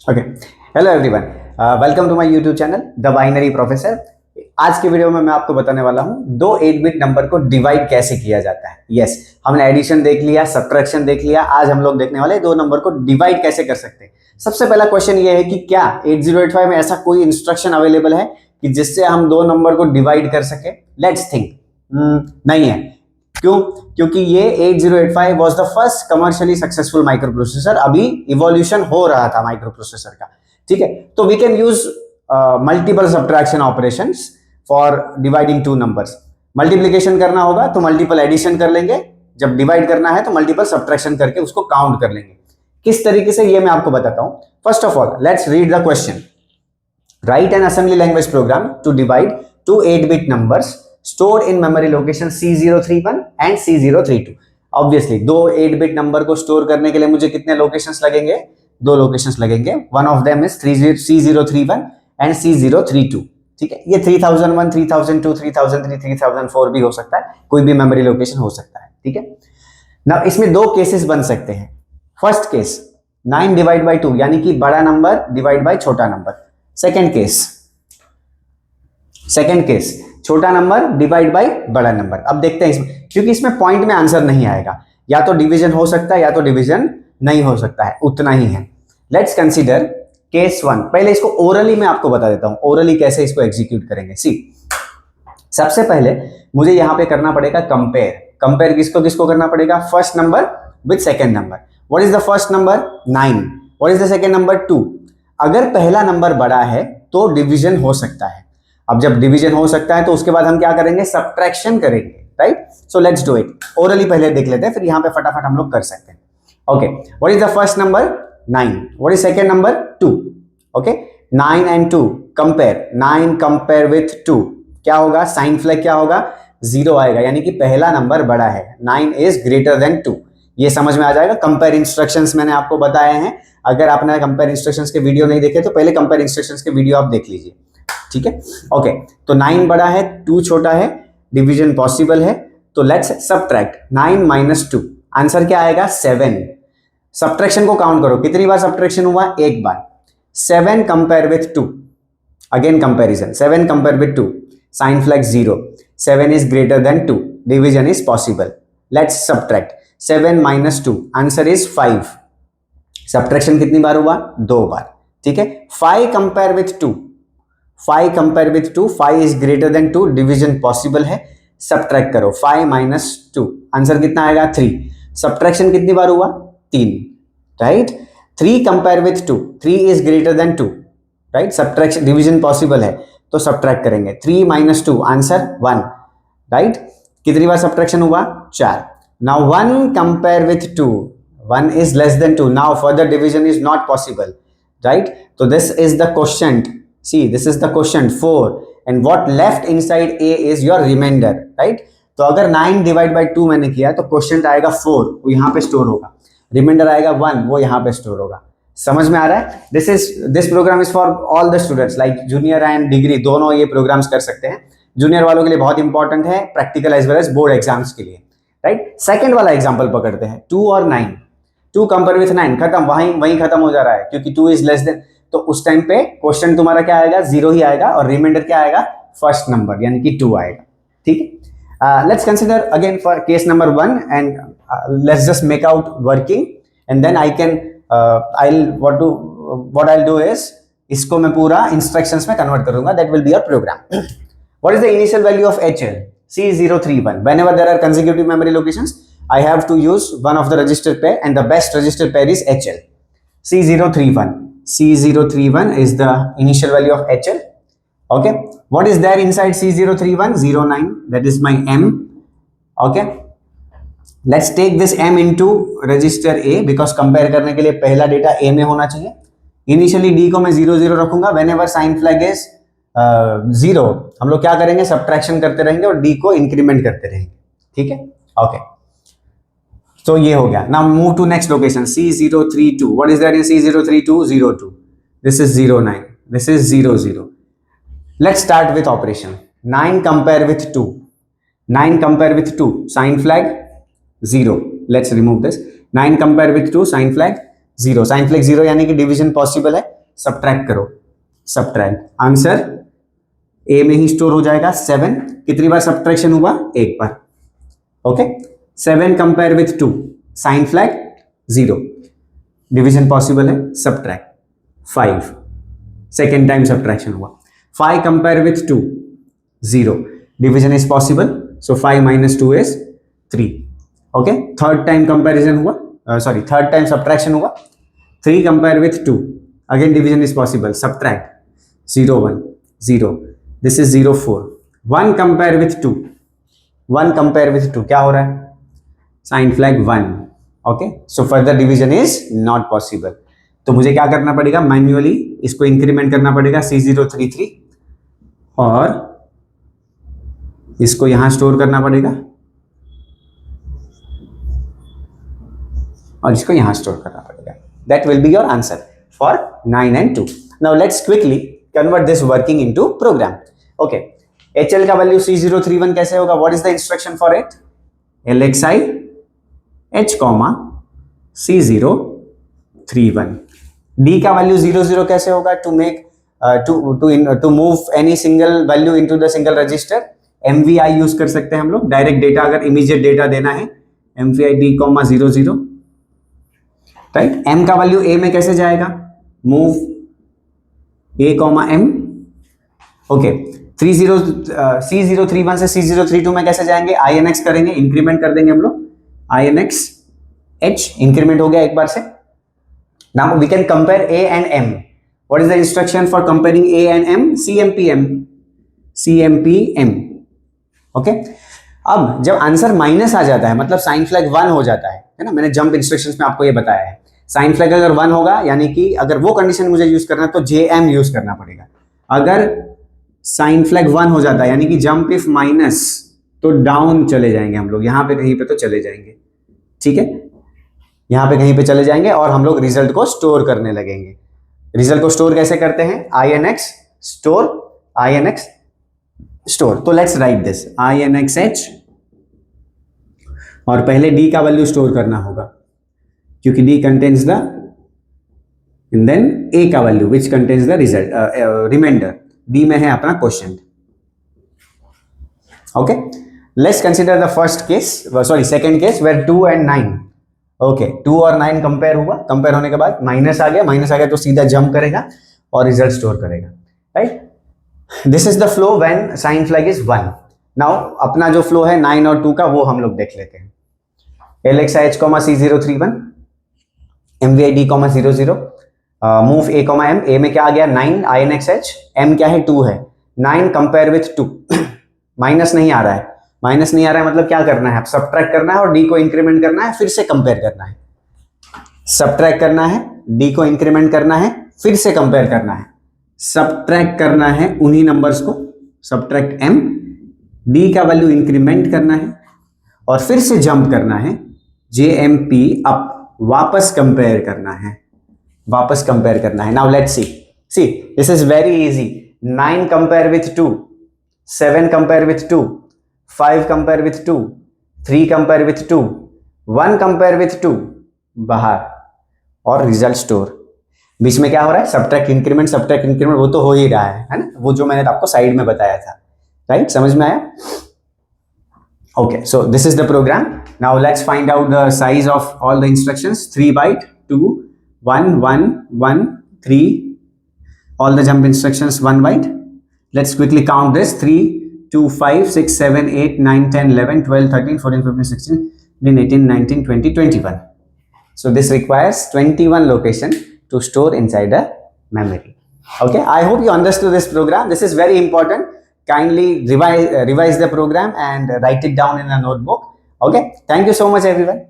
Okay, hello everyone, welcome to my YouTube channel the binary professor. आज के video में मैं आपको बताने वाला हूं दो 8 बिट नंबर को डिवाइड कैसे किया जाता है। यस, हमने एडिशन देख लिया, सब्ट्रैक्शन देख लिया, आज हम लोग देखने वाले दो नंबर को डिवाइड कैसे कर सकते हैं। सबसे पहला क्वेश्चन ये है कि क्या 8085 में ऐसा कोई इंस्ट्रक्शन अवेलेबल है कि जिससे हम दो नंबर को डिवाइड कर सके। लेट्स थिंक, नहीं है। क्यों? क्योंकि ये 8085 was the first commercially successful microprocessor. अभी इवोल्यूशन हो रहा था माइक्रो प्रोसेसर का, ठीक है। तो we can use multiple subtraction operations for dividing two numbers. Multiplication करना होगा तो मल्टीपल एडिशन कर लेंगे, जब डिवाइड करना है तो मल्टीपल सब्ट्रैक्शन करके उसको काउंट कर लेंगे। किस तरीके से, ये मैं आपको बताता हूं। First of all, let's read the question. Right an assembly language program to divide two 8 bit numbers stored in memory location C031 and C032। Obviously दो 8 बिट नंबर को स्टोर करने के लिए मुझे कितने लोकेशंस लगेंगे? दो लोकेशंस लगेंगे। One of them is C031 and C032, ठीक है। ये 3001, 3002, 3003, 3004 भी हो सकता है, कोई भी मेमोरी लोकेशन हो सकता है, ठीक है ना। इसमें दो केसेस बन सकते हैं। फर्स्ट केस 9 डिवाइड बाई 2, यानी कि बड़ा नंबर डिवाइड बाई छोटा नंबर। सेकेंड केस छोटा नंबर डिवाइड बाई बड़ा नंबर। अब देखते हैं इसमें, क्योंकि इसमें पॉइंट में आंसर नहीं आएगा, या तो डिवीजन हो सकता है या तो डिवीजन नहीं हो सकता है, उतना ही है। Let's consider case 1। पहले इसको ओरली मैं आपको बता देता हूं, ओरली कैसे इसको एग्जीक्यूट करेंगे। सी, सबसे पहले मुझे यहां पे करना पड़ेगा कंपेयर किसको किसको करना पड़ेगा? First number with second number. What is the first number? 9। What is the second number? 2। अगर पहला नंबर बड़ा है तो डिवीजन हो सकता है। अब जब डिवीजन हो सकता है तो उसके बाद हम क्या करेंगे? सब्ट्रैक्शन करेंगे, right. So let's do it. Orally पहले देख लेते हैं, फिर यहां पे फटाफट हम लोग कर सकते हैं। Okay, what is the first number? 9। What is second number? 2। Okay, 9 and 2 compare. 9 compare with 2, क्या होगा? साइन फ्लैग क्या होगा? 0 आएगा, यानी कि पहला नंबर बड़ा है। 9 इज ग्रेटर देन 2। ये समझ में आ जाएगा। कंपेयर इंस्ट्रक्शंस मैंने आपको बताए हैं। अगर आपने कंपेयर इंस्ट्रक्शंस के वीडियो नहीं देखे तो पहले कंपेयर इंस्ट्रक्शंस के वीडियो आप देख लीजिए, ठीक है। ओके, तो 9 बड़ा है, 2 छोटा है, डिवीजन पॉसिबल है। तो लेट्स सब्ट्रैक्ट 9 माइनस 2। आंसर क्या आएगा? 7। सब्ट्रैक्शन को काउंट करो, कितनी बार सब्ट्रैक्शन हुआ? एक बार। 7 compare with 2, again comparison. 7 compare with 2, sign flag 0। 7 is greater than 2, division is possible. Let's subtract 7 minus 2, answer is 5। Subtraction कितनी बार हुआ? 2 बार, ठीक है। 5 compare with 2, 5 compare with 2, 5 is greater than 2, division possible है। सब्ट्रैक्ट करो 5 माइनस 2, आंसर कितना आएगा? 3। सब्ट्रैक्शन कितनी बार हुआ? 3, right. 3 compare with 2, 3 is greater than 2, right. Subtraction, division possible है तो सब्ट्रैक्ट करेंगे। 3 माइनस 2, आंसर 1, राइट। कितनी बार सब्ट्रैक्शन हुआ? 4। Now 1 compare with 2, 1 is less than 2, now further division is not possible, right. तो this is the question. See, this is the question 4 and what left inside A is your remainder, right? तो अगर 9 divide by 2 मैंने किया तो question आएगा 4, वो यहाँ पे स्टोर होगा। रिमाइंडर आएगा 1, वो यहाँ पे स्टोर होगा। समझ में आ रहा है? This program is for all the students, like junior and degree दोनों ये प्रोग्राम्स कर सकते हैं। जूनियर वालों के लिए बहुत इंपॉर्टेंट है, practical as well as board exams के लिए, राइट। सेकंड वाला एग्जाम्पल पकड़ते हैं, 2 और 9। 2 कंपेयर विथ 9, खत्म, वहीं खत्म हो जा रहा है, क्योंकि 2 इज लेस देन। तो उस टाइम पे क्वेश्चन तुम्हारा क्या आएगा? 0 ही आएगा, और रिमाइंडर क्या आएगा? फर्स्ट नंबर, यानी कि 2 आएगा, ठीक है। Let's consider again for case number 1 and let's just make out working and then what I do is, इसको मैं पूरा इंस्ट्रक्शंस में कन्वर्ट करूंगा, that will be your program. What is the initial value of HL? C031। whenever there are consecutive memory locations, I have to use one of the register pair and the best register pair is HL. C031. C031 is the initial value of HL. Okay, what is there inside C031? 09, that is my M. Okay, let's take this M into register A because compare करने के लिए पहला data A में होना चाहिए। Initially D को मैं 0 रखूंगा। whenever sign flag is 0, हम लोग क्या करेंगे? सब्ट्रैक्शन करते रहेंगे और D को इंक्रीमेंट करते रहेंगे, ठीक है। ओके, तो ये हो गया। Now move to next location C032। What is that in C032? 02। This is 09, this is 00। Let's start with operation. 9 compare with 2, 9 compare with 2, sign flag 0। Let's remove this. 9 compare with 2, sign flag 0, sign flag 0 यानी कि division possible है, subtract करो, subtract, answer A में ही store हो जाएगा 7, कितनी बार subtraction हुआ, एक बार, okay, 7 compare with 2, sign flag 0, division possible है, सब्ट्रैक्ट, 5, सेकेंड टाइम सब्ट्रैक्शन हुआ, 5 compare with 2, 0, division is possible, so 5 minus 2 is 3, okay, third time comparison हुआ, थर्ड टाइम सब्ट्रैक्शन हुआ, 3 compare with 2, again division is possible, subtract, 0 1 0, this is 0 4, 1 compare with 2, 1 compare with 2 क्या हो रहा है, sign flag 1, okay, so further division is not possible, तो मुझे क्या करना पड़ेगा, मैन्युअली इसको इंक्रीमेंट करना पड़ेगा C033 और इसको यहां स्टोर करना पड़ेगा और इसको यहां स्टोर करना पड़ेगा, that will be your answer for 9 and 2. Now let's quickly convert this working into program, okay, HL का वैल्यू C031 कैसे होगा, what is the instruction for it, LXI H, C031, D का वैल्यू 00 कैसे होगा, to make to move any single value into the single register, MVI use कर सकते हैं हम लोग, डायरेक्ट डेटा अगर इमीडिएट डेटा देना है, MVI D, 00, राइट, M का वैल्यू A में कैसे जाएगा, move A, M, okay, C031 से C032 में कैसे जाएंगे, INX करेंगे, इंक्रीमेंट कर देंगे हम लोग, INX H, इंक्रीमेंट हो गया एक बार से. Now we can compare A and M. What is the instruction for comparing A and M, CMPM, okay. अब जब आंसर माइनस आ जाता है, मतलब साइन फ्लैग 1 हो जाता है ना, मैंने जंप इंस्ट्रक्शंस में आपको ये बताया है, साइन फ्लैग अगर 1 होगा यानी कि अगर वो कंडीशन मुझे यूज करना है तो JM यूज करना पड़ेगा, अगर साइन फ्लैग 1 हो जाता है यानी कि जंप इफ माइनस, तो डाउन चले जाएंगे हम लोग, यहां पे कहीं पे तो चले जाएंगे, ठीक है, यहां पे कहीं पे चले जाएंगे और हम लोग रिजल्ट को स्टोर करने लगेंगे. रिजल्ट को स्टोर कैसे करते हैं, INX स्टोर, तो लेट्स राइट दिस, INXH, और पहले D का वैल्यू स्टोर करना होगा क्योंकि D contains the, and then A का value which contains the result, remainder, D में है अपना question, okay. Let's consider the first case, second case where 2 and 9, okay, 2 और 9 कंपेयर हुआ, कंपेयर होने के बाद माइनस आ गया तो सीधा जंप करेगा और रिजल्ट स्टोर करेगा, right. This is the flow when sign flag is 1. Now अपना जो फ्लो है 9 और 2 का वो हम लोग देख लेते हैं. LXI H, C031, MVI D, 00, move A, M, A में क्या आ गया 9, INX H, M क्या है 2 है, 9 कंपेयर विथ 2, माइनस नहीं आ रहा है, मतलब क्या करना है, सब्ट्रैक्ट करना है और D को इंक्रीमेंट करना है, फिर से कंपेयर करना है, सब्ट्रैक्ट करना है, D को इंक्रीमेंट करना है, फिर से कंपेयर करना है, सब्ट्रैक्ट करना है उन्हीं नंबर्स को, सब्ट्रैक्ट M, D का वैल्यू इंक्रीमेंट करना है और फिर से जंप करना है, JMP अप, वापस कंपेयर करना है, now let's see this is very easy, 9 compare with 2, 7 compare with 2, 5 compare with 2, 3 compare with 2, 1 compare with 2, बाहर, और रिजल्ट स्टोर. बीच में क्या हो रहा है, सब्ट्रैक्ट इंक्रीमेंट, वो तो हो ही रहा है ना, वो जो मैंने आपको साइड में बताया था, राइट, समझ में आया. Okay, so this is the program. Now let's find out the size of all the instructions. 3 byte, 2, 1, 1, 1, 3. All the jump instructions 1 byte. Let's quickly count this. 3, 2, 5, 6, 7, 8, 9, 10, 11, 12, 13, 14, 15, 16, 18, 19, 20, 21. So this requires 21 location to store inside a memory. Okay, I hope you understood this program. This is very important. Kindly revise the program and write it down in a notebook. Okay, thank you so much everyone.